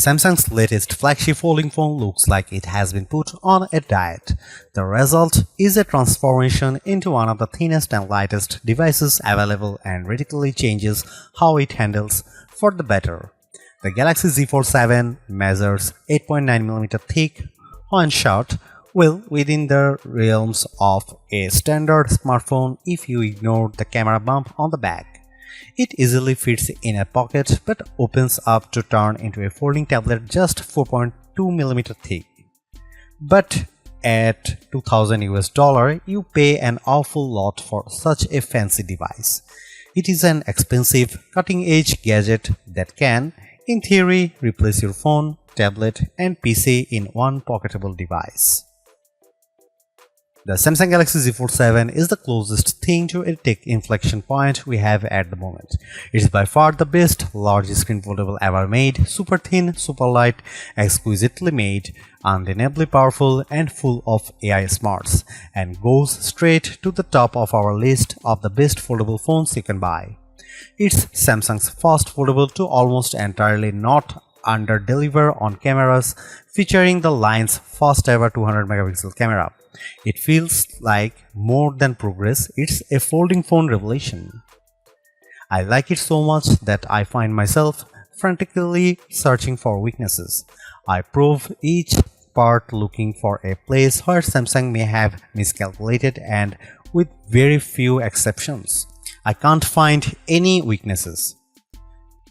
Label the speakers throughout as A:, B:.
A: Samsung's latest flagship folding phone looks like it has been put on a diet. The result is a transformation into one of the thinnest and lightest devices available and radically changes how it handles for the better. The Galaxy Z Fold 7 measures 8.9mm thick when shot, well within the realms of a standard smartphone if you ignore the camera bump on the back. It easily fits in a pocket but opens up to turn into a folding tablet just 4.2mm thick. But at $2,000 you pay an awful lot for such a fancy device. It is an expensive, cutting-edge gadget that can, in theory, replace your phone, tablet, and PC in one pocketable device. The Samsung Galaxy Z Fold 7 is the closest thing to a tech inflection point we have at the moment. It is by far the best large screen foldable ever made, super thin, super light, exquisitely made, undeniably powerful and full of AI smarts, and goes straight to the top of our list of the best foldable phones you can buy. It's Samsung's first foldable to almost entirely not under-deliver on cameras, featuring the line's first ever 200MP camera. It feels like more than progress, it's a folding phone revelation. I like it so much that I find myself frantically searching for weaknesses. I probe each part looking for a place where Samsung may have miscalculated, and with very few exceptions, I can't find any weaknesses.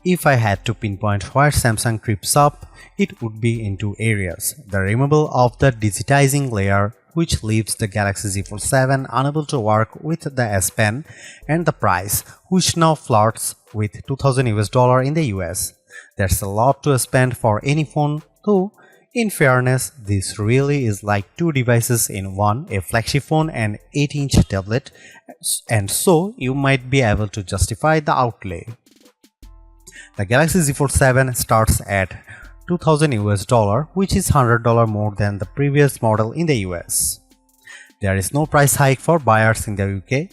A: If I had to pinpoint where Samsung trips up, it would be in two areas: the removal of the digitizing layer, which leaves the Galaxy Z Fold 7 unable to work with the S Pen, and the price, which now flirts with $2,000 in the US. That's a lot to spend for any phone, though in fairness, this really is like two devices in one, a flagship phone and 8-inch tablet, and so you might be able to justify the outlay. The Galaxy Z Fold 7 starts at $2,000, which is $100 more than the previous model in the US. There is no price hike for buyers in the UK.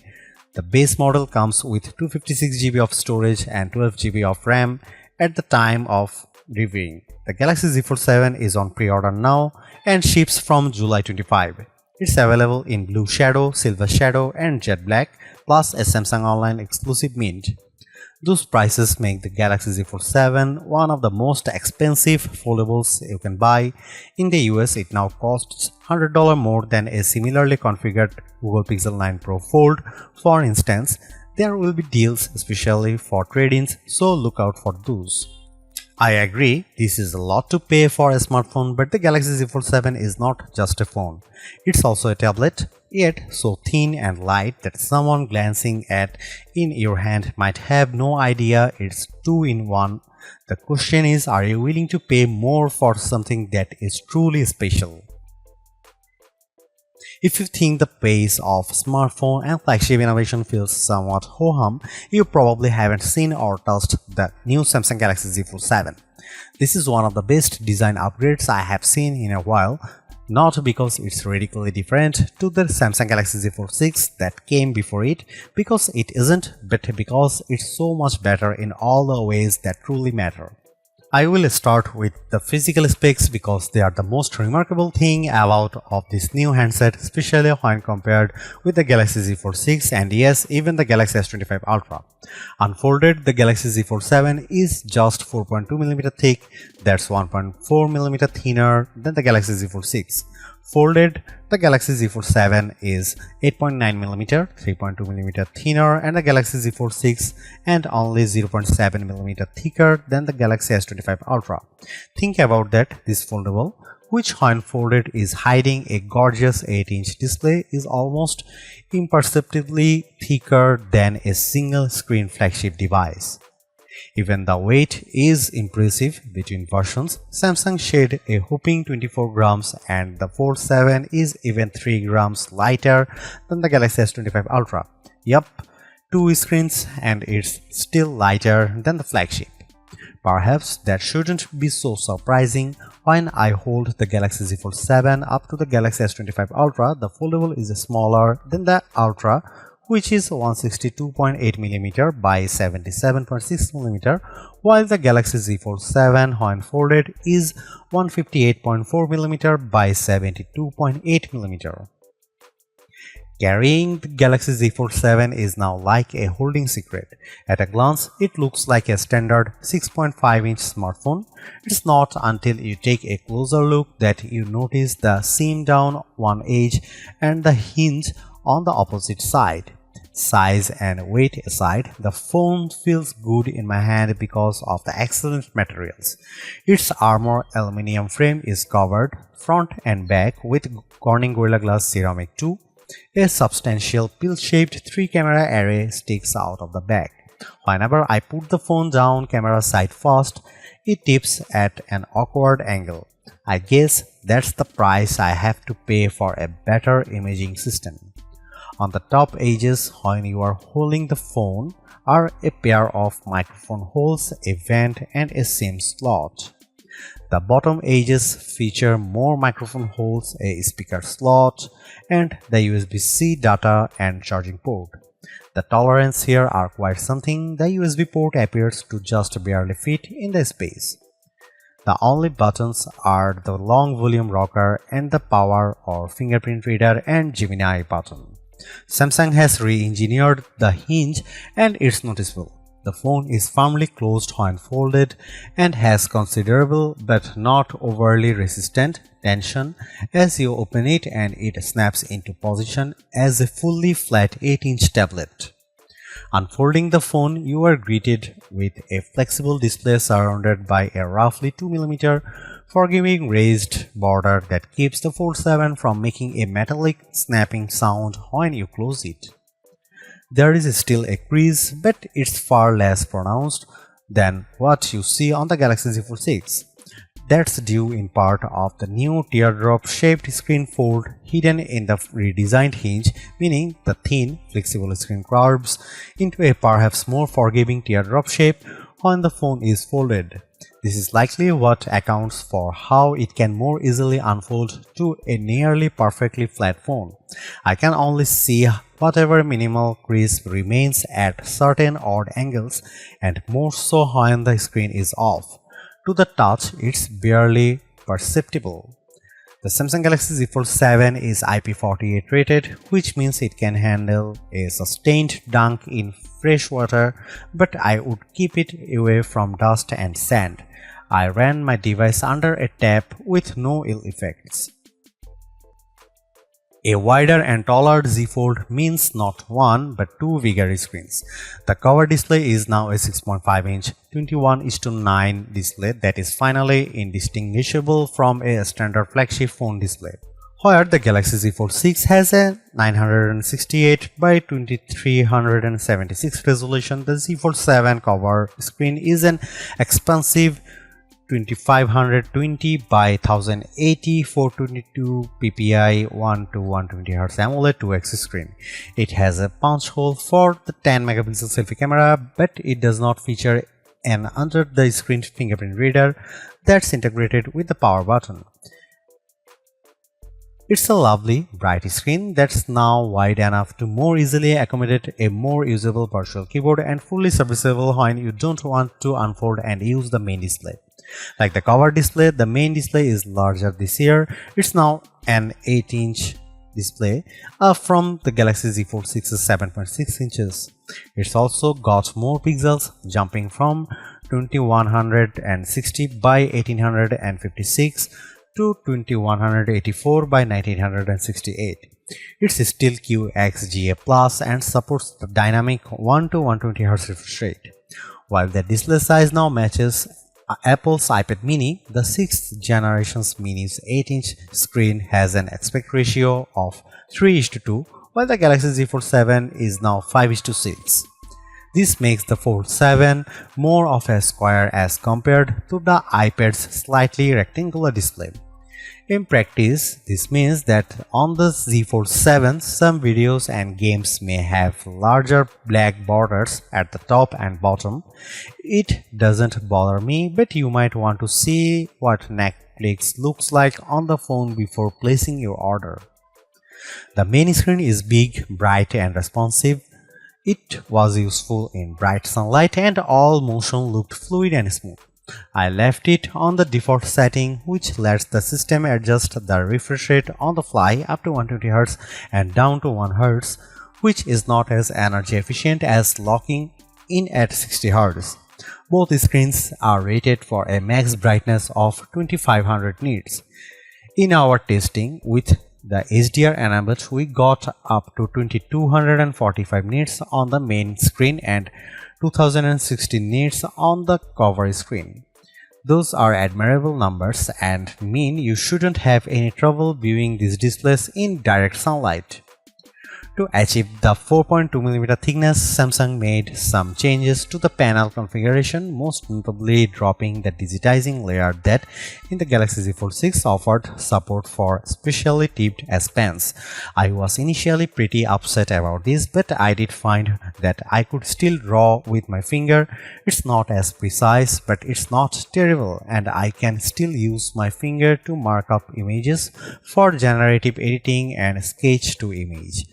A: The base model comes with 256GB of storage and 12GB of RAM at the time of reviewing. The Galaxy Z Fold 7 is on pre-order now and ships from July 25. It's available in Blue Shadow, Silver Shadow and Jet Black, plus a Samsung Online exclusive mint. Those prices make the Galaxy Z Fold 7 one of the most expensive foldables you can buy. In the US, it now costs $100 more than a similarly configured Google Pixel 9 Pro Fold. For instance, there will be deals especially for trade-ins, so look out for those. I agree, this is a lot to pay for a smartphone, but the Galaxy Z Fold 7 is not just a phone. It's also a tablet, yet so thin and light that someone glancing at in your hand might have no idea it's two-in-one. The question is, are you willing to pay more for something that is truly special? If you think the pace of smartphone and flagship innovation feels somewhat ho-hum, you probably haven't seen or touched the new Samsung Galaxy Z Fold 7. This is one of the best design upgrades I have seen in a while, not because it's radically different to the Samsung Galaxy Z Fold 6 that came before it, because it isn't, but because it's so much better in all the ways that truly matter. I will start with the physical specs because they are the most remarkable thing about of this new handset, especially when compared with the Galaxy Z Fold 6 and yes, even the Galaxy S25 Ultra. Unfolded, the Galaxy Z Fold 7 is just 4.2mm thick, that's 1.4mm thinner than the Galaxy Z Fold 6. Folded, the Galaxy Z Fold 7 is 8.9mm, 3.2mm thinner and the Galaxy Z Fold 6 and only 0.7mm thicker than the Galaxy S25 Ultra. Think about that, this foldable, which when folded is hiding a gorgeous 8-inch display, is almost imperceptibly thicker than a single screen flagship device. Even the weight is impressive. Between versions, Samsung shed a whopping 24 grams and the Fold 7 is even 3 grams lighter than the Galaxy S25 Ultra. Yup, 2 screens and it's still lighter than the flagship. Perhaps that shouldn't be so surprising. When I hold the Galaxy Z Fold 7 up to the Galaxy S25 Ultra, the foldable is smaller than the Ultra, which is 162.8mm by 77.6mm, while the Galaxy Z Fold 7 when folded is 158.4mm by 72.8mm. Carrying the Galaxy Z Fold 7 is now like a holding secret. At a glance, it looks like a standard 6.5-inch smartphone. It's not until you take a closer look that you notice the seam down one edge and the hinge on the opposite side. Size and weight aside, the phone feels good in my hand because of the excellent materials. Its armor aluminum frame is covered front and back with Corning Gorilla Glass Ceramic 2. A substantial pill-shaped 3-camera array sticks out of the back. Whenever I put the phone down camera side first, it tips at an awkward angle. I guess that's the price I have to pay for a better imaging system. On the top edges, when you are holding the phone, are a pair of microphone holes, a vent, and a SIM slot. The bottom edges feature more microphone holes, a speaker slot, and the USB-C data and charging port. The tolerances here are quite something. The USB port appears to just barely fit in the space. The only buttons are the long volume rocker and the power or fingerprint reader and Gemini button. Samsung has re-engineered the hinge and it's noticeable. The phone is firmly closed when folded and has considerable but not overly resistant tension as you open it, and it snaps into position as a fully flat 8-inch tablet. Unfolding the phone, you are greeted with a flexible display surrounded by a roughly 2mm forgiving raised border that keeps the Fold 7 from making a metallic snapping sound when you close it. There is still a crease, but it's far less pronounced than what you see on the Galaxy Z Fold 6. That's due in part of the new teardrop-shaped screen fold hidden in the redesigned hinge, meaning the thin, flexible screen curves into a perhaps more forgiving teardrop shape when the phone is folded. This is likely what accounts for how it can more easily unfold to a nearly perfectly flat phone. I can only see whatever minimal crease remains at certain odd angles, and more so when the screen is off. To the touch, it's barely perceptible. The Samsung Galaxy Z Fold 7 is IP48 rated, which means it can handle a sustained dunk in fresh water, but I would keep it away from dust and sand. I ran my device under a tap with no ill effects. A wider and taller Z Fold means not one but two bigger screens. The cover display is now a 6.5-inch 21:9 display that is finally indistinguishable from a standard flagship phone display. Where the Galaxy Z Fold 6 has a 968 by 2376 resolution, the Z Fold 7 cover screen is an expansive 2520 by 1080 422 ppi 1 to 120 Hz AMOLED 2x screen. It has a punch hole for the 10 megapixel selfie camera, but it does not feature an under the screen fingerprint reader that's integrated with the power button. It's a lovely, bright screen that's now wide enough to more easily accommodate a more usable virtual keyboard and fully serviceable when you don't want to unfold and use the main display. Like the cover display, the main display is larger this year. It's now an 8-inch display from the Galaxy Z Fold 6's 7.6 inches. It's also got more pixels, jumping from 2160 by 1856 to 2184 by 1968. It's still QXGA Plus and supports the dynamic 1 to 120 Hz refresh rate. While the display size now matches Apple's iPad mini, the 6th generation's mini's 8-inch screen has an aspect ratio of 3:2, while the Galaxy Z Fold 7 is now 5:6. This makes the Fold 7 more of a square as compared to the iPad's slightly rectangular display. In practice, this means that on the Z Fold 7, some videos and games may have larger black borders at the top and bottom. It doesn't bother me, but you might want to see what Netflix looks like on the phone before placing your order. The main screen is big, bright and responsive. It was useful in bright sunlight and all motion looked fluid and smooth. I left it on the default setting, which lets the system adjust the refresh rate on the fly up to 120 Hz and down to 1 Hz, which is not as energy efficient as locking in at 60 Hz. Both screens are rated for a max brightness of 2500 nits. In our testing with the HDR enabled, we got up to 2245 nits on the main screen and 2016 nits on the cover screen. Those are admirable numbers and mean you shouldn't have any trouble viewing these displays in direct sunlight. To achieve the 4.2mm thickness, Samsung made some changes to the panel configuration, most notably dropping the digitizing layer that in the Galaxy Z Fold 6 offered support for specially tipped S Pens. I was initially pretty upset about this, but I did find that I could still draw with my finger. It's not as precise, but it's not terrible, and I can still use my finger to mark up images for generative editing and sketch to image.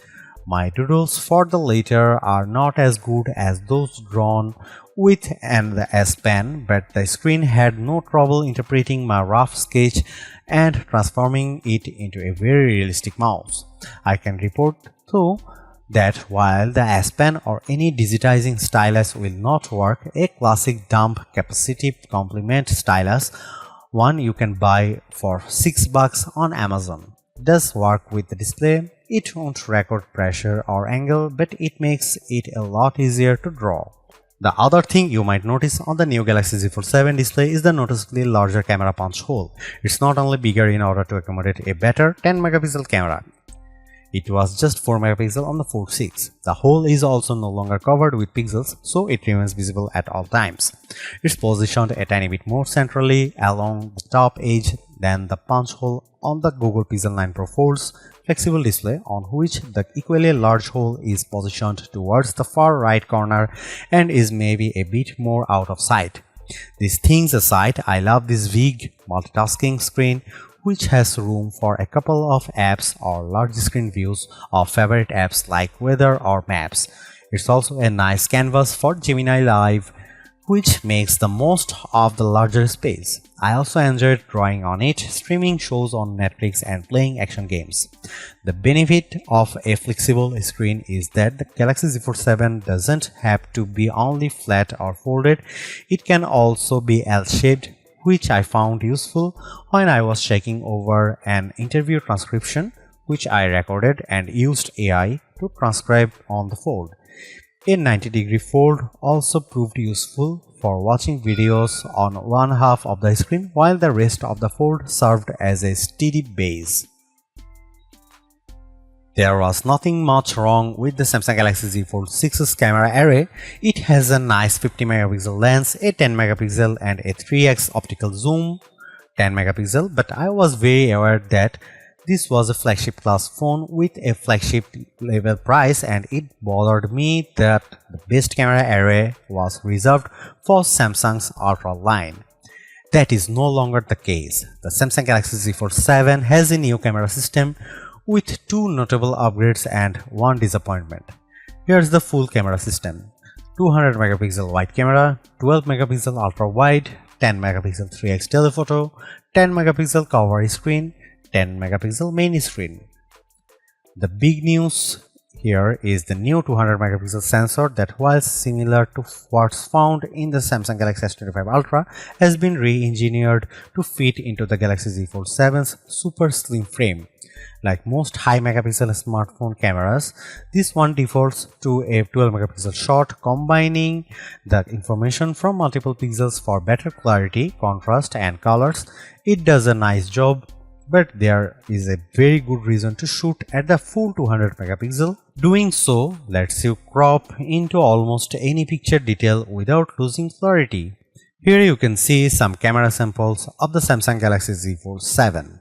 A: My doodles for the latter are not as good as those drawn with the S Pen, but the screen had no trouble interpreting my rough sketch and transforming it into a very realistic mouse. I can report though that while the S Pen or any digitizing stylus will not work, a classic dump capacitive complement stylus, one you can buy for $6 on Amazon, does work with the display. It won't record pressure or angle, but it makes it a lot easier to draw. The other thing you might notice on the new Galaxy Z Fold 7 display is the noticeably larger camera punch hole. It's not only bigger in order to accommodate a better 10-megapixel camera. It was just 4 megapixel on the Fold 6. The hole is also no longer covered with pixels, so it remains visible at all times. It's positioned a tiny bit more centrally along the top edge than the punch hole on the Google Pixel 9 Pro Fold's flexible display, on which the equally large hole is positioned towards the far right corner and is maybe a bit more out of sight. These things aside, I love this big multitasking screen, which has room for a couple of apps or large screen views of favorite apps like weather or maps. It's also a nice canvas for Gemini Live, which makes the most of the larger space. I also enjoyed drawing on it, streaming shows on Netflix and playing action games. The benefit of a flexible screen is that the Galaxy Z Fold 7 doesn't have to be only flat or folded, it can also be L-shaped, which I found useful when I was checking over an interview transcription which I recorded and used AI to transcribe on the fold. A 90-degree fold also proved useful for watching videos on one half of the screen, while the rest of the fold served as a steady base. There was nothing much wrong with the Samsung Galaxy Z Fold 6's camera array. It has a nice 50-megapixel lens, a 10-megapixel and a 3x optical zoom, 10-megapixel, but I was very aware that this was a flagship class phone with a flagship level price, and it bothered me that the best camera array was reserved for Samsung's Ultra line. That is no longer the case. The Samsung Galaxy Z Fold 7 has a new camera system with two notable upgrades and one disappointment. Here's the full camera system: 200 megapixel wide camera, 12 megapixel ultra wide, 10 megapixel 3x telephoto, 10 megapixel cover screen, 10 megapixel main screen. The big news here is the new 200 megapixel sensor that, while similar to what's found in the Samsung Galaxy S25 Ultra, has been re-engineered to fit into the Galaxy Z Fold 7's super slim frame. Like most high megapixel smartphone cameras, this one defaults to a 12 megapixel shot, combining the information from multiple pixels for better clarity, contrast and colors. It does a nice job, but there is a very good reason to shoot at the full 200 megapixel. Doing so lets you crop into almost any picture detail without losing clarity. Here you can see some camera samples of the Samsung Galaxy Z Fold 7.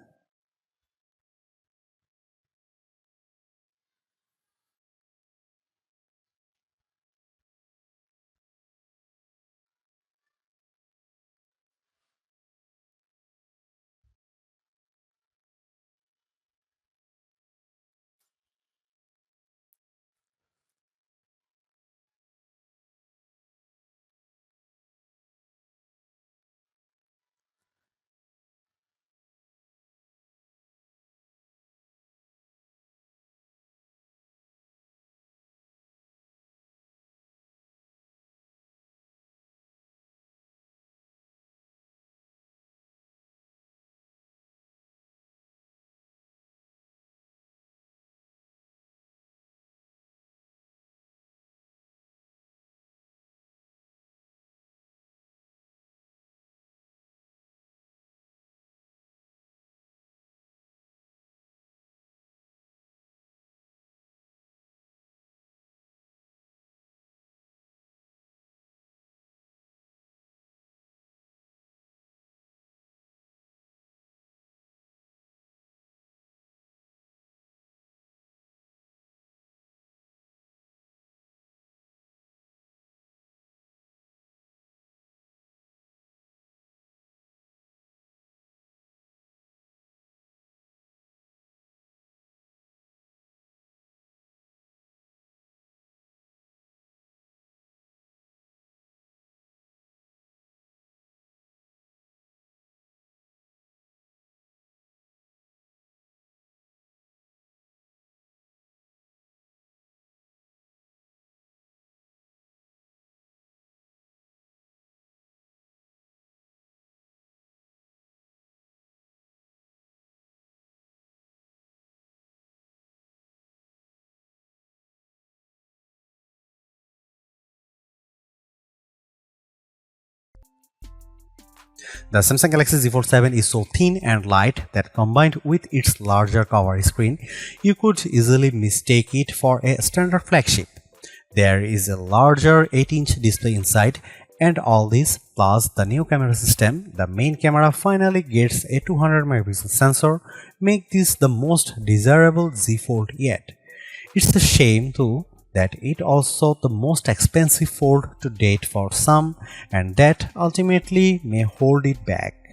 A: The Samsung Galaxy Z Fold 7 is so thin and light that combined with its larger cover screen, you could easily mistake it for a standard flagship. There is a larger 8-inch display inside, and all this plus the new camera system, the main camera finally gets a 200 megapixel sensor, make this the most desirable Z Fold yet. It's a shame too that it also the most expensive fold to date for some, and that ultimately may hold it back.